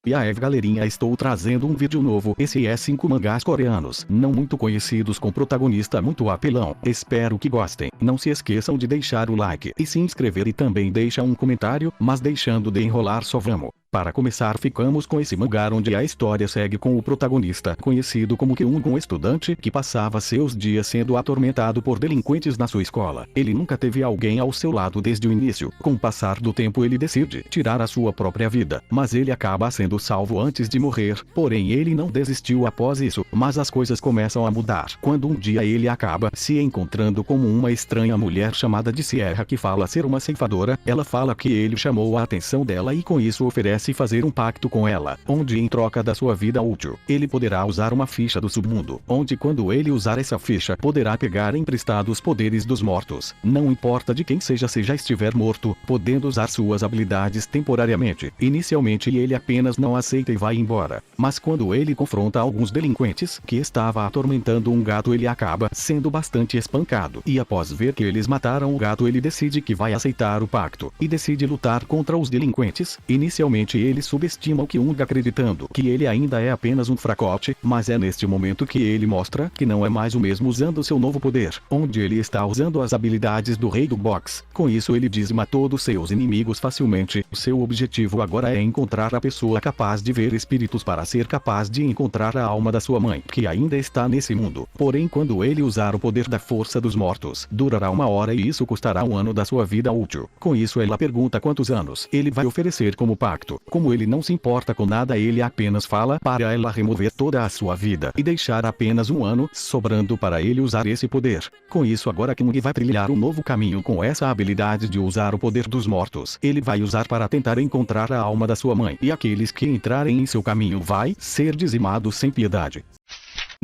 E aí galerinha, estou trazendo um vídeo novo. Esse é 5 mangás coreanos não muito conhecidos com protagonista muito apelão. Espero que gostem. Não se esqueçam de deixar o like e se inscrever e também deixa um comentário, mas deixando de enrolar só vamos. Para começar, ficamos com esse mangá onde a história segue com o protagonista, conhecido como Kyung, um estudante que passava seus dias sendo atormentado por delinquentes na sua escola. Ele nunca teve alguém ao seu lado desde o início. Com o passar do tempo ele decide tirar a sua própria vida, mas ele acaba sendo salvo antes de morrer. Porém ele não desistiu após isso, mas as coisas começam a mudar quando um dia ele acaba se encontrando com uma estranha mulher chamada de Sierra que fala ser uma ceifadora. Ela fala que ele chamou a atenção dela e com isso oferece fazer um pacto com ela, onde em troca da sua vida útil, ele poderá usar uma ficha do submundo, onde quando ele usar essa ficha poderá pegar emprestados poderes dos mortos. Não importa de quem seja, se já estiver morto, podendo usar suas habilidades temporariamente. Inicialmente ele apenas não aceita e vai embora, mas quando ele confronta alguns delinquentes que estava atormentando um gato, ele acaba sendo bastante espancado, e após ver que eles mataram o gato ele decide que vai aceitar o pacto, e decide lutar contra os delinquentes. Inicialmente ele subestima o Kyung, acreditando que ele ainda é apenas um fracote, mas é neste momento que ele mostra que não é mais o mesmo usando seu novo poder, onde ele está usando as habilidades do rei do boxe. Com isso ele dizima todos seus inimigos facilmente. Seu objetivo agora é encontrar a pessoa capaz de ver espíritos para ser capaz de encontrar a alma da sua mãe, que ainda está nesse mundo. Porém quando ele usar o poder da força dos mortos, durará 1 hora e isso custará 1 ano da sua vida útil. Com isso ela pergunta quantos anos ele vai oferecer como pacto. Como ele não se importa com nada, ele apenas fala para ela remover toda a sua vida e deixar apenas 1 ano sobrando para ele usar esse poder. Com isso agora Kyung vai trilhar um novo caminho com essa habilidade de usar o poder dos mortos. Ele vai usar para tentar encontrar a alma da sua mãe, e aqueles que entrarem em seu caminho vai ser dizimados sem piedade.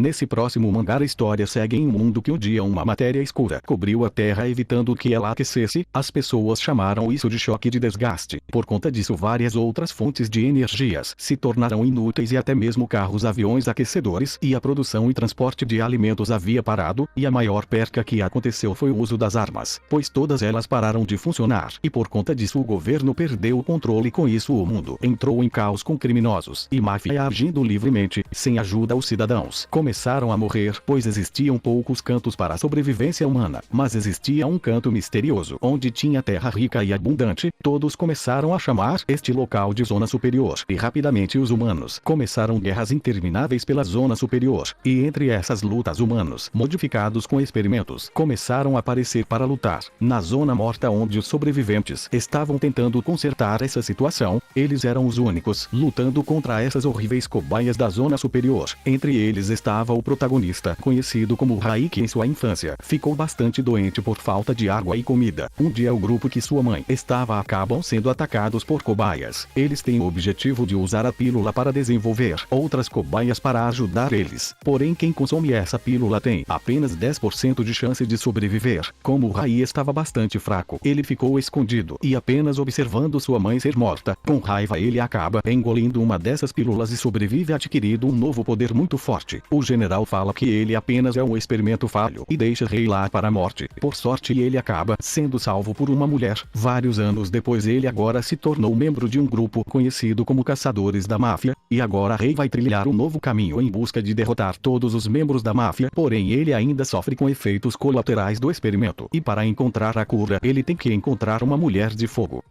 Nesse próximo mangá a história segue em um mundo que um dia uma matéria escura cobriu a Terra evitando que ela aquecesse. As pessoas chamaram isso de choque de desgaste. Por conta disso várias outras fontes de energias se tornaram inúteis e até mesmo carros, aviões, aquecedores e a produção e transporte de alimentos havia parado, e a maior perca que aconteceu foi o uso das armas, pois todas elas pararam de funcionar, e por conta disso o governo perdeu o controle. Com isso o mundo entrou em caos com criminosos e máfia agindo livremente, sem ajuda os cidadãos começaram a morrer, pois existiam poucos cantos para a sobrevivência humana, mas existia um canto misterioso, onde tinha terra rica e abundante. Todos começaram a chamar este local de Zona Superior, e rapidamente os humanos começaram guerras intermináveis pela Zona Superior, e entre essas lutas humanos, modificados com experimentos, começaram a aparecer para lutar na Zona Morta, onde os sobreviventes estavam tentando consertar essa situação. Eles eram os únicos lutando contra essas horríveis cobaias da Zona Superior. Entre eles estava o protagonista, conhecido como Rai, que em sua infância ficou bastante doente por falta de água e comida. Um dia o grupo que sua mãe estava acabam sendo atacados por cobaias. Eles têm o objetivo de usar a pílula para desenvolver outras cobaias para ajudar eles. Porém quem consome essa pílula tem apenas 10% de chance de sobreviver. Como Rai estava bastante fraco, ele ficou escondido e apenas observando sua mãe ser morta. Com raiva ele acaba engolindo uma dessas pílulas e sobrevive, adquirindo um novo poder muito forte. O general fala que ele apenas é um experimento falho e deixa Rei lá para a morte. Por sorte ele acaba sendo salvo por uma mulher. Vários anos depois ele agora se tornou membro de um grupo conhecido como Caçadores da Máfia, e agora Rei vai trilhar um novo caminho em busca de derrotar todos os membros da máfia. Porém ele ainda sofre com efeitos colaterais do experimento, e para encontrar a cura ele tem que encontrar uma mulher de fogo.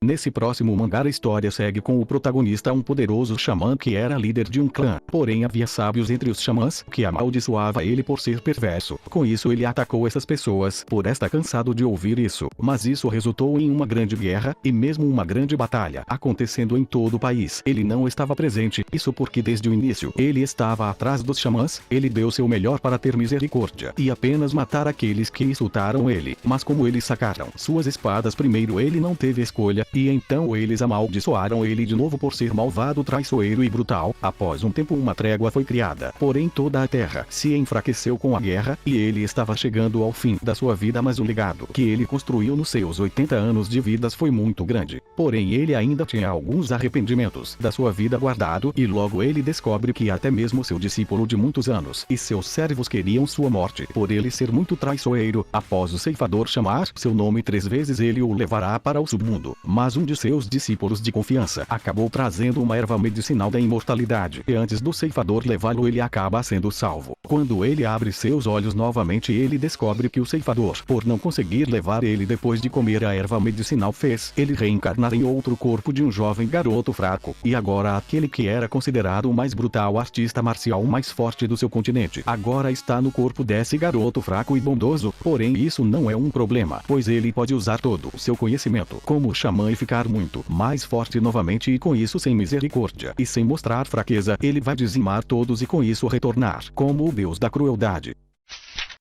Nesse próximo mangá a história segue com o protagonista, um poderoso xamã que era líder de um clã. Porém havia sábios entre os xamãs que amaldiçoava ele por ser perverso. Com isso ele atacou essas pessoas. Por estar cansado de ouvir isso, mas isso resultou em uma grande guerra e mesmo uma grande batalha acontecendo em todo o país. Ele não estava presente, isso porque desde o início ele estava atrás dos xamãs. Ele deu seu melhor para ter misericórdia e apenas matar aqueles que insultaram ele, mas como eles sacaram suas espadas primeiro ele não teve escolha, e então eles amaldiçoaram ele de novo por ser malvado, traiçoeiro e brutal. Após um tempo uma trégua foi criada, porém toda a terra se enfraqueceu com a guerra e ele estava chegando ao fim da sua vida, mas o legado que ele construiu nos seus 80 anos de vidas foi muito grande. Porém ele ainda tinha alguns arrependimentos da sua vida guardado, e logo ele descobre que até mesmo seu discípulo de muitos anos e seus servos queriam sua morte por ele ser muito traiçoeiro. Após o ceifador chamar seu nome 3 vezes ele o levará para o submundo. Mas um de seus discípulos de confiança acabou trazendo uma erva medicinal da imortalidade, e antes do ceifador levá-lo ele acaba sendo salvo. Quando ele abre seus olhos novamente ele descobre que o ceifador, por não conseguir levar ele depois de comer a erva medicinal, fez ele reencarnar em outro corpo de um jovem garoto fraco, e agora aquele que era considerado o mais brutal artista marcial mais forte do seu continente, agora está no corpo desse garoto fraco e bondoso. Porém isso não é um problema, pois ele pode usar todo o seu conhecimento como xamã e ficar muito mais forte novamente, e com isso sem misericórdia e sem mostrar fraqueza ele vai dizimar todos e com isso retornar como o deus da crueldade.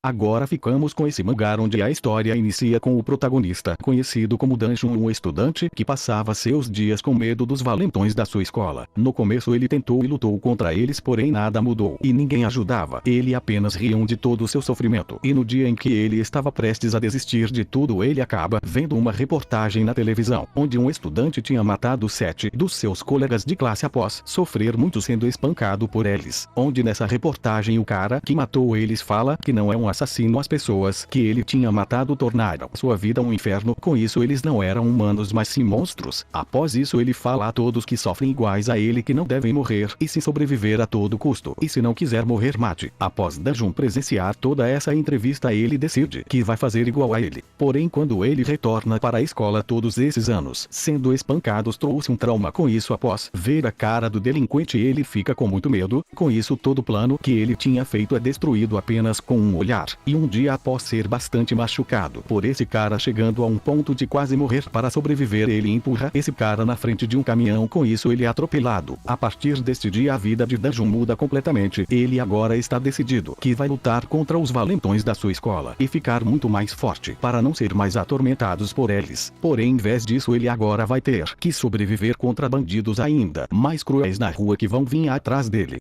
Agora ficamos com esse mangá onde a história inicia com o protagonista, conhecido como Danjun, um estudante que passava seus dias com medo dos valentões da sua escola. No começo ele tentou e lutou contra eles, porém nada mudou e ninguém ajudava. Ele apenas riam de todo o seu sofrimento. E no dia em que ele estava prestes a desistir de tudo, ele acaba vendo uma reportagem na televisão, onde um estudante tinha matado 7 dos seus colegas de classe após sofrer muito sendo espancado por eles. Onde nessa reportagem o cara que matou eles fala que não é um assassino, as pessoas que ele tinha matado tornaram sua vida um inferno, com isso eles não eram humanos mas sim monstros. Após isso ele fala a todos que sofrem iguais a ele que não devem morrer e se sobreviver a todo custo, e se não quiser morrer mate. Após Danjun presenciar toda essa entrevista ele decide que vai fazer igual a ele. Porém quando ele retorna para a escola todos esses anos sendo espancados trouxe um trauma, com isso após ver a cara do delinquente ele fica com muito medo, com isso todo o plano que ele tinha feito é destruído apenas com um olhar. E um dia após ser bastante machucado por esse cara chegando a um ponto de quase morrer, para sobreviver ele empurra esse cara na frente de um caminhão, com isso ele é atropelado. A partir deste dia a vida de Danjun muda completamente, ele agora está decidido que vai lutar contra os valentões da sua escola e ficar muito mais forte para não ser mais atormentados por eles. Porém em vez disso ele agora vai ter que sobreviver contra bandidos ainda mais cruéis na rua que vão vir atrás dele.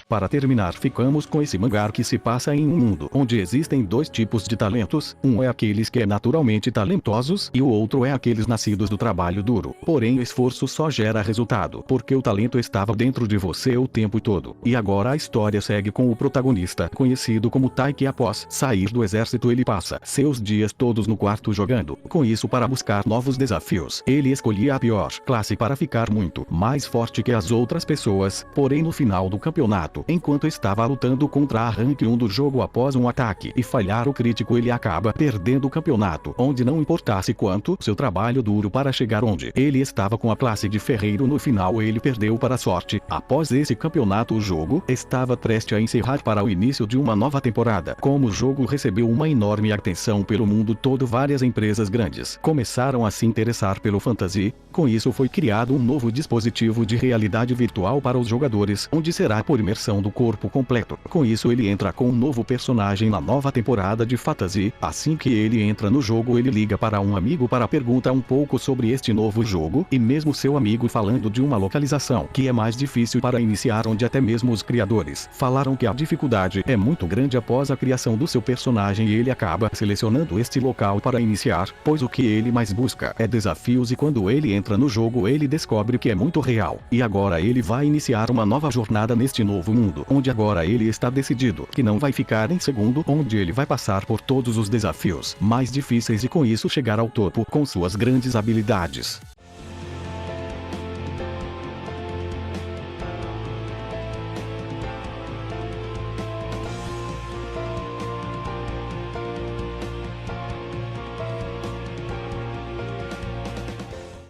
Para terminar ficamos com esse mangá que se passa em um mundo onde existem dois tipos de talentos, um é aqueles que é naturalmente talentosos e o outro é aqueles nascidos do trabalho duro. Porém o esforço só gera resultado, porque o talento estava dentro de você o tempo todo. E agora a história segue com o protagonista, conhecido como Tai, que após sair do exército ele passa seus dias todos no quarto jogando. Com isso, para buscar novos desafios, ele escolhia a pior classe para ficar muito mais forte que as outras pessoas. Porém no final do campeonato, enquanto estava lutando contra a rank 1 do jogo, após um ataque e falhar o crítico ele acaba perdendo o campeonato, onde não importasse quanto seu trabalho duro para chegar onde ele estava com a classe de ferreiro, no final ele perdeu para a sorte. Após esse campeonato o jogo estava prestes a encerrar para o início de uma nova temporada. Como o jogo recebeu uma enorme atenção pelo mundo todo, várias empresas grandes começaram a se interessar pelo fantasy. Com isso foi criado um novo dispositivo de realidade virtual para os jogadores, onde será por imersão do corpo completo. Com isso ele entra com um novo personagem na nova temporada de Fantasy. Assim que ele entra no jogo ele liga para um amigo para perguntar um pouco sobre este novo jogo, e mesmo seu amigo falando de uma localização que é mais difícil para iniciar, onde até mesmo os criadores falaram que a dificuldade é muito grande após a criação do seu personagem, e ele acaba selecionando este local para iniciar, pois o que ele mais busca é desafios, e quando ele entra no jogo ele descobre que é muito real. E agora ele vai iniciar uma nova jornada neste novo mundo, onde agora ele está decidido que não vai ficar em segundo, onde ele vai passar por todos os desafios mais difíceis e com isso chegar ao topo com suas grandes habilidades.